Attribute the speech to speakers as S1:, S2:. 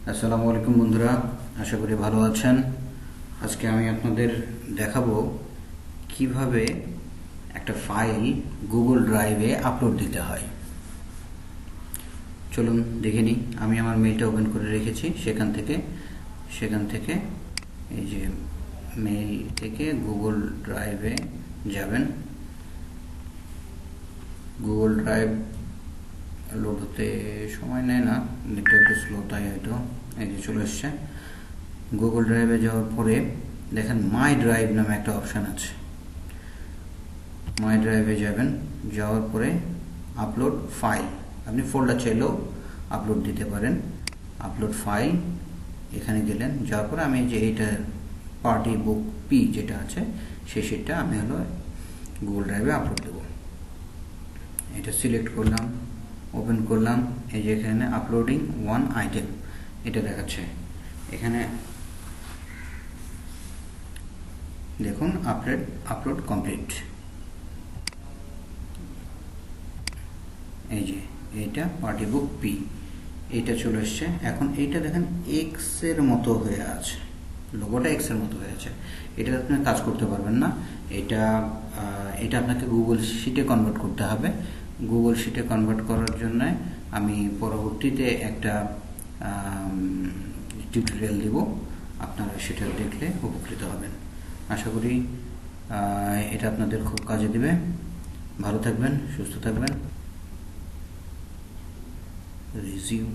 S1: আসসালামু আলাইকুম বন্ধুরা, আশা করি ভালো আছেন। আজকে আমি আপনাদের দেখাবো কিভাবে একটা ফাইল গুগল ড্রাইভে আপলোড দিতে হয়। চলুন দেখে নিই। আমি আমার মেইলটা ওপেন করে রেখেছি। সেখান থেকে এই যে মেইল থেকে গুগল ড্রাইভে যাবেন। গুগল ড্রাইভ লোড হতে সময় নেয় না, নেটটা একটু স্লো, তাই হয়তো। এই যে চলে এসছে। গুগল ড্রাইভে যাওয়ার পরে দেখেন মাই ড্রাইভ নামে একটা অপশান আছে। মাই ড্রাইভে যাবেন, যাওয়ার পরে আপলোড ফাইল, আপনি ফোল্ডার চাইলেও আপলোড দিতে পারেন। আপলোড ফাইল, এখানে গেলেন, যাওয়ার পরে আমি যে এইটা পার্টি বুক পি যেটা আছে সেই শিটটা আমি হলো গুগল ড্রাইভে আপলোড দেব। এটা সিলেক্ট করলাম, ওপেন করলাম। এই যে এখানে আপলোডিং ওয়ান আইটেম এটা দেখাচ্ছে। এখানে দেখুন আপলোড কমপ্লিট। এই যে এইটা পার্টি বুক পি, এইটা চলে এসছে। এখন এইটা দেখেন এক্স এর মতো হয়ে আছে, লোগোটা এক্স এর মতো হয়ে আছে। এটা আপনি কাজ করতে পারবেন না। এটা আপনাকে গুগল শিটে কনভার্ট করতে হবে। গুগল শিটে কনভার্ট করার জন্য আমি পরবর্তীতে একটা টিউটোরিয়াল দিব, আপনারা সেটা দেখলে উপকৃত হবেন। আশা করি এটা আপনাদের খুব কাজে দেবে। ভালো থাকবেন, সুস্থ থাকবেন। রিজিউম।